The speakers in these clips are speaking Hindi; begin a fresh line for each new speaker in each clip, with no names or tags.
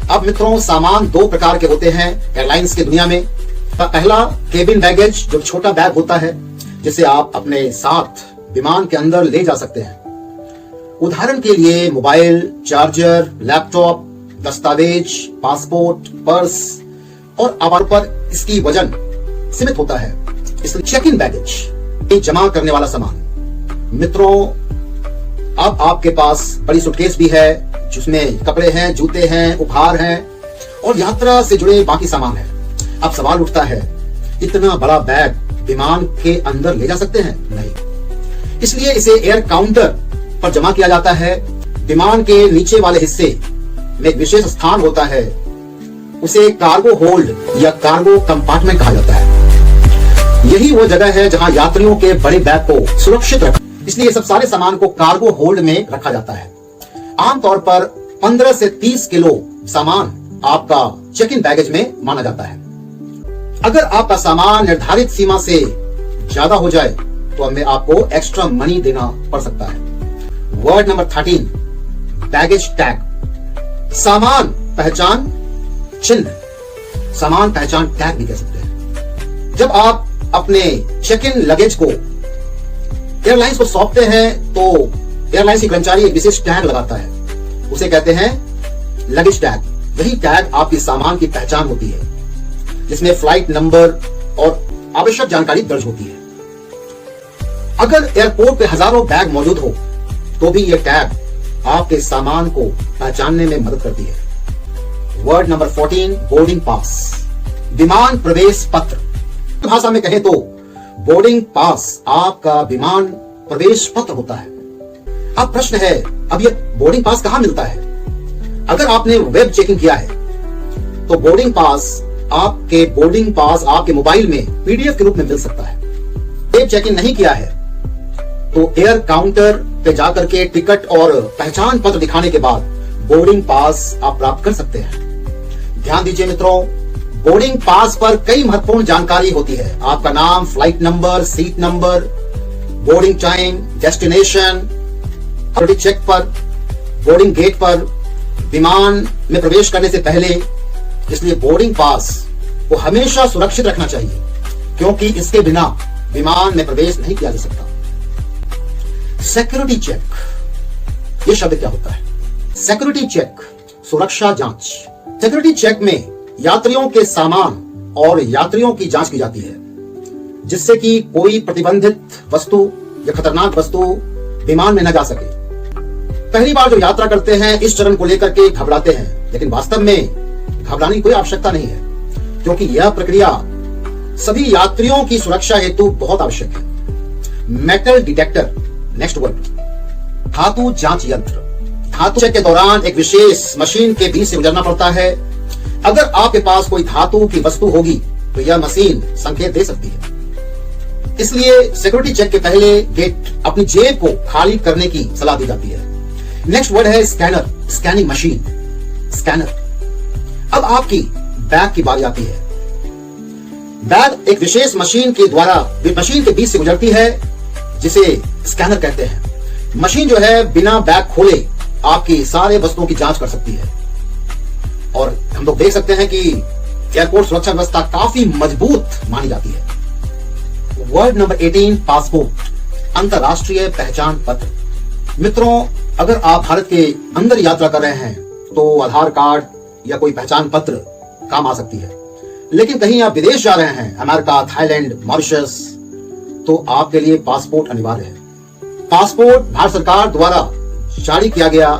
अब मित्रों, सामान दो प्रकार के होते हैं एयरलाइंस की दुनिया में। पहला केबिन बैगेज, जो छोटा बैग होता है जिसे आप अपने साथ विमान के अंदर ले जा सकते हैं। उदाहरण के लिए मोबाइल, चार्जर, लैपटॉप, दस्तावेज, पासपोर्ट, पर्स और आमतौर पर इसकी वजन सीमित होता है, इसलिए चेक इन बैगेज, जमा करने वाला सामान। मित्रों, अब आपके पास बड़ी सूटकेस भी है जिसमें कपड़े हैं, जूते हैं, उपहार हैं और यात्रा से जुड़े बाकी सामान है। अब सवाल उठता है, इतना बड़ा बैग विमान के अंदर ले जा सकते हैं? नहीं, इसलिए इसे एयर काउंटर पर जमा किया जाता है। विमान के नीचे वाले हिस्से में एक विशेष स्थान होता है, उसे कार्गो होल्ड या कार्गो कंपार्टमेंट कहा जाता है। यही वो जगह है जहां यात्रियों के बड़े बैग को सुरक्षित रखा, इसलिए सब सारे सामान को कार्गो होल्ड में रखा जाता है। आमतौर पर 15 से 30 किलो सामान आपका चेक इन बैगेज में माना जाता है। अगर आपका सामान निर्धारित सीमा से ज्यादा हो जाए तो हमें आपको एक्स्ट्रा मनी देना पड़ सकता है। वर्ड नंबर 13, बैगेज टैग, सामान पहचान चिन्ह, सामान पहचान टैग भी कह सकते हैं। जब आप अपने चेक इन लगेज को एयरलाइंस को सौंपते हैं तो एयरलाइंस की कर्मचारी एक विशेष टैग लगाता है, उसे कहते हैं लगेज टैग। यही टैग आपकी सामान की पहचान होती है, जिसमें फ्लाइट नंबर और आवश्यक जानकारी दर्ज होती है। अगर एयरपोर्ट पे हजारों बैग मौजूद हो तो भी यह टैग आपके सामान को पहचानने में मदद करती है। वर्ड नंबर 14, बोर्डिंग पास, विमान प्रवेश पत्र। भाषा में कहें तो बोर्डिंग पास आपका विमान प्रवेश पत्र होता है। अब प्रश्न है, अब यह बोर्डिंग पास कहां मिलता है? अगर आपने वेब चेकिंग किया है तो बोर्डिंग पास आपके मोबाइल में पीडीएफ के रूप में मिल सकता है। वेब चेकिंग नहीं किया है तो एयर काउंटर पे जाकर के टिकट और पहचान पत्र दिखाने के बाद बोर्डिंग पास आप प्राप्त कर सकते हैं। ध्यान दीजिए मित्रों, बोर्डिंग पास पर कई महत्वपूर्ण जानकारी होती है। आपका नाम, flight number, seat number, boarding time, destination, check पर, बोर्डिंग गेट पर, विमान में प्रवेश करने से पहले। इसलिए बोर्डिंग पास को हमेशा सुरक्षित रखना चाहिए, क्योंकि इसके बिना विमान में प्रवेश नहीं किया जा सकता। सिक्योरिटी चेक, यह शब्द क्या होता है? सिक्योरिटी चेक, सुरक्षा जांच। सिक्योरिटी चेक में यात्रियों के सामान और यात्रियों की जांच की जाती है, जिससे कि कोई प्रतिबंधित वस्तु या खतरनाक वस्तु विमान में न जा सके। पहली बार जो यात्रा करते हैं इस चरण को लेकर के घबराते हैं, लेकिन वास्तव में घबराने की कोई आवश्यकता नहीं है, क्योंकि यह प्रक्रिया सभी यात्रियों की सुरक्षा हेतु बहुत आवश्यक है। मेटल डिटेक्टर, नेक्स्ट वर्ड, धातु जांच यंत्र। धातु चेक के दौरान एक विशेष मशीन के बीच से गुजरना पड़ता है। अगर आपके पास कोई धातु की वस्तु होगी तो यह मशीन संकेत दे सकती है। इसलिए सिक्योरिटी चेक के पहले गेट अपनी जेब को खाली करने की सलाह दी जाती है। नेक्स्ट वर्ड है स्कैनर, स्कैनिंग मशीन, स्कैनर। अब आपकी बैग की बारी आती है। बैग एक विशेष मशीन के द्वारा मशीन के बीच से गुजरती है, जिसे स्कैनर कहते हैं। मशीन जो है बिना बैग खोले आपकी सारे वस्तुओं की जांच कर सकती है। और हम लोग देख सकते हैं कि एयरपोर्ट सुरक्षा व्यवस्था काफी मजबूत मानी जाती है। वर्ड नंबर 18, पासपोर्ट, अंतरराष्ट्रीय पहचान पत्र। मित्रों, अगर आप भारत के अंदर यात्रा कर रहे हैं तो आधार कार्ड या कोई पहचान पत्र काम आ सकती है, लेकिन कहीं आप विदेश जा रहे हैं, अमेरिका, थाईलैंड, मॉरिशस, तो आपके लिए पासपोर्ट अनिवार्य है। पासपोर्ट भारत सरकार द्वारा जारी किया गया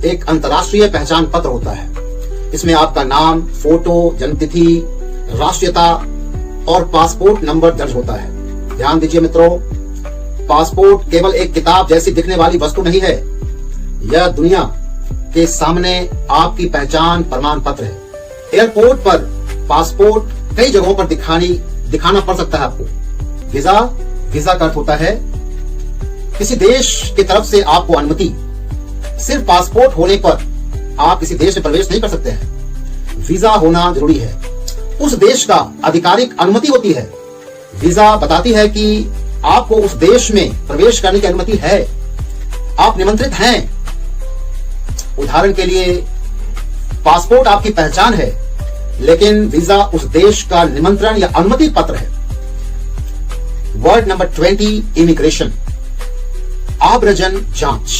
एक अंतरराष्ट्रीय पहचान पत्र होता है। इसमें आपका नाम, फोटो, जन्मतिथि, राष्ट्रीयता और पासपोर्ट नंबर दर्ज होता है। ध्यान दीजिए मित्रों, पासपोर्ट केवल एक किताब जैसी दिखने वाली वस्तु नहीं है, यह दुनिया के सामने आपकी पहचान प्रमाण पत्र है। एयरपोर्ट पर पासपोर्ट कई जगहों पर दिखाना पड़ सकता है आपको। वीजा का अर्थ होता है किसी देश की तरफ से आपको अनुमति। सिर्फ पासपोर्ट होने पर आप किसी देश में प्रवेश नहीं कर सकते हैं, वीजा होना जरूरी है। उस देश का आधिकारिक अनुमति होती है। वीजा बताती है कि आपको उस देश में प्रवेश करने की अनुमति है, आप निमंत्रित हैं। उदाहरण के लिए पासपोर्ट आपकी पहचान है, लेकिन वीजा उस देश का निमंत्रण या अनुमति पत्र है। वर्ड नंबर 20, इमिग्रेशन, आव्रजन जांच,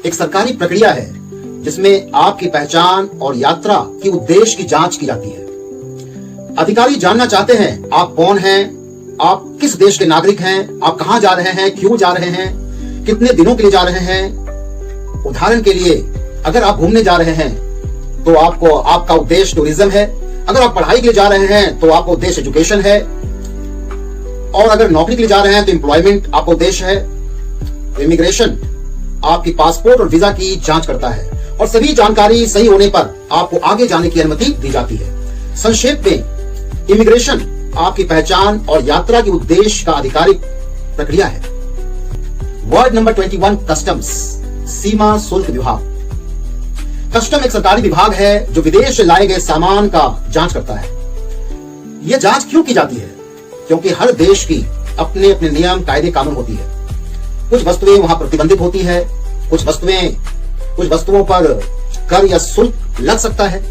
एक सरकारी प्रक्रिया है जिसमें आपकी पहचान और यात्रा की उद्देश्य की जांच की जाती है। अधिकारी जानना चाहते हैं आप कौन हैं, आप किस देश के नागरिक हैं, आप कहां जा रहे हैं, क्यों जा रहे हैं, कितने दिनों के लिए जा रहे हैं। उदाहरण के लिए अगर आप घूमने जा रहे हैं तो आपका उद्देश्य टूरिज्म है। अगर आप पढ़ाई के लिए जा रहे हैं तो आपका उद्देश्य एजुकेशन है, और अगर नौकरी के लिए जा रहे हैं तो एम्प्लॉयमेंट आपका उद्देश्य है। इमिग्रेशन आपकी पासपोर्ट और वीजा की जांच करता है और सभी जानकारी सही होने पर आपको आगे जाने की अनुमति दी जाती है। संक्षेप में, इमिग्रेशन आपकी पहचान और यात्रा के उद्देश्य का आधिकारिक प्रक्रिया है। वर्ड नंबर 21, कस्टम्स, सीमा शुल्क विभाग। कस्टम एक सरकारी विभाग है जो विदेश से लाए गए सामान का जांच करता है। यह जांच क्यों की जाती है? क्योंकि हर देश की अपने अपने नियम, कायदे, कानून होती है। कुछ वस्तुएं वहां प्रतिबंधित होती है, कुछ वस्तुओं पर कर या शुल्क लग सकता है।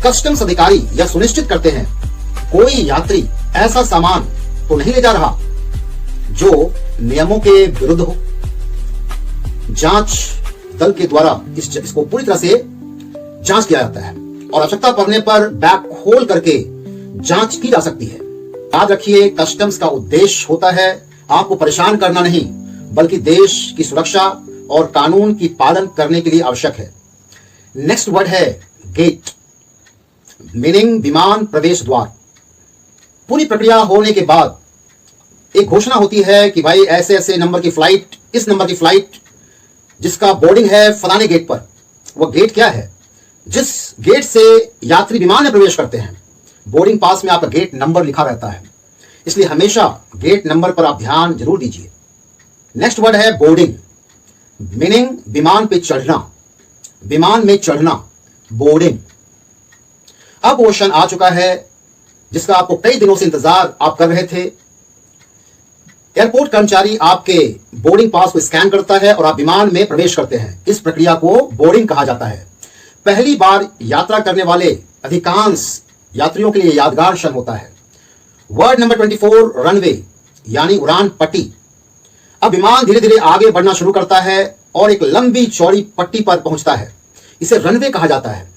कस्टम्स अधिकारी यह सुनिश्चित करते हैं कोई यात्री ऐसा सामान तो नहीं ले जा रहा जो नियमों के विरुद्ध हो। जांच दल के द्वारा इसको पूरी तरह से जांच किया जाता है और आवश्यकता पड़ने पर बैग खोल करके जांच की जा सकती है। याद रखिए, कस्टम्स का उद्देश्य होता है आपको परेशान करना नहीं, बल्कि देश की सुरक्षा और कानून की पालन करने के लिए आवश्यक है। नेक्स्ट वर्ड है गेट, मीनिंग विमान प्रवेश द्वार। पूरी प्रक्रिया होने के बाद एक घोषणा होती है कि भाई ऐसे ऐसे नंबर की फ्लाइट, इस नंबर की फ्लाइट जिसका बोर्डिंग है फलाने गेट पर। वह गेट क्या है? जिस गेट से यात्री विमान में प्रवेश करते हैं, बोर्डिंग पास में आपका गेट नंबर लिखा रहता है, इसलिए हमेशा गेट नंबर पर आप ध्यान जरूर दीजिए। नेक्स्ट वर्ड है बोर्डिंग, मीनिंग विमान पे चढ़ना, विमान में चढ़ना, बोर्डिंग। अब वो क्षण आ चुका है जिसका आपको कई दिनों से इंतजार आप कर रहे थे। एयरपोर्ट कर्मचारी आपके बोर्डिंग पास को स्कैन करता है और आप विमान में प्रवेश करते हैं। इस प्रक्रिया को बोर्डिंग कहा जाता है। पहली बार यात्रा करने वाले अधिकांश यात्रियों के लिए यादगार क्षण होता है। वर्ड नंबर 24, रनवे, यानी उड़ान पट्टी। अब विमान धीरे धीरे आगे बढ़ना शुरू करता है और एक लंबी चौड़ी पट्टी पर पहुंचता है। इसे रनवे कहा जाता है।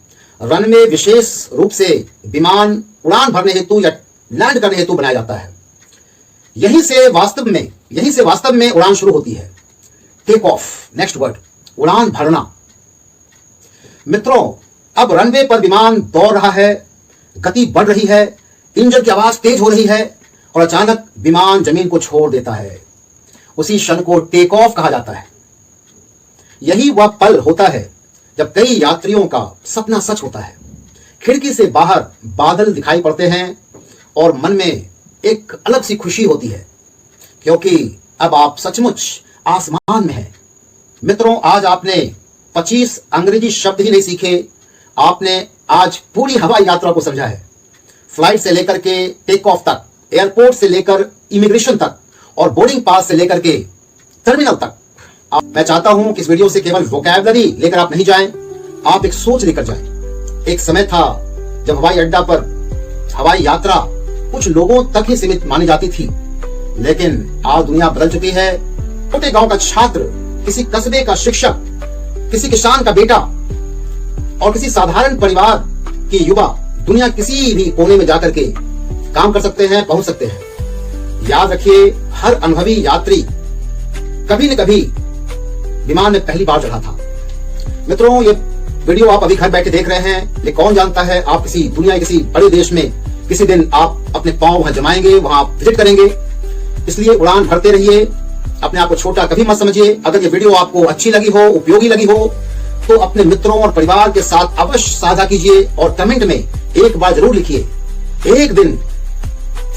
रनवे विशेष रूप से विमान उड़ान भरने हेतु या लैंड करने हेतु बनाया जाता है। यहीं से वास्तव में उड़ान शुरू होती है। टेक ऑफ, नेक्स्ट वर्ड, उड़ान भरना। मित्रों, अब रनवे पर विमान दौड़ रहा है, गति बढ़ रही है, इंजन की आवाज तेज हो रही है और अचानक विमान जमीन को छोड़ देता है। उसी क्षण को टेक ऑफ कहा जाता है। यही वह पल होता है जब कई यात्रियों का सपना सच होता है। खिड़की से बाहर बादल दिखाई पड़ते हैं और मन में एक अलग सी खुशी होती है, क्योंकि अब आप सचमुच आसमान में हैं। मित्रों, आज आपने 25 अंग्रेजी शब्द ही नहीं सीखे, आपने आज पूरी हवाई यात्रा को समझा है। फ्लाइट से लेकर के टेक ऑफ तक, एयरपोर्ट से लेकर इमिग्रेशन तक और बोर्डिंग पास से लेकर के टर्मिनल तक। मैं चाहता हूं कि इस वीडियो से केवल वोकैबुलरी लेकर आप नहीं जाएं, आप एक सोच लेकर जाएं। एक समय था जब हवाई अड्डा पर हवाई यात्रा कुछ लोगों तक ही सीमित मानी जाती थी, लेकिन आज दुनिया बदल चुकी है। छोटे गांव का छात्र, किसी कस्बे का शिक्षक, किसी किसान का बेटा और किसी साधारण परिवार की युवा दुनिया किसी भी कोने में जाकर के काम कर सकते हैं, पहुंच सकते हैं। याद रखिए, हर अनुभवी यात्री कभी न कभी विमान में पहली बार चढ़ा था। मित्रों, ये वीडियो आप अभी घर बैठे देख रहे हैं, ये कौन जानता है आप किसी दुनिया किसी बड़े देश में किसी दिन आप अपने पांव वहां जमाएंगे, वहां विजिट करेंगे। इसलिए उड़ान भरते रहिए, अपने आप को छोटा कभी मत समझिए। अगर ये वीडियो आपको अच्छी लगी हो, उपयोगी लगी हो, तो अपने मित्रों और परिवार के साथ अवश्य साझा कीजिए और कमेंट में एक बार जरूर लिखिए, एक दिन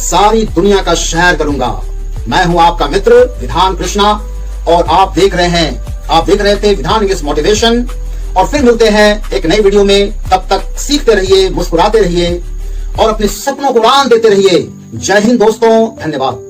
सारी दुनिया का सैर करूंगा। मैं हूं आपका मित्र विधान कृष्णा और आप देख रहे थे विधान इंग्लिश मोटिवेशन। और फिर मिलते हैं एक नई वीडियो में। तब तक सीखते रहिए, मुस्कुराते रहिए और अपने सपनों को उड़ान देते रहिए। जय हिंद दोस्तों, धन्यवाद।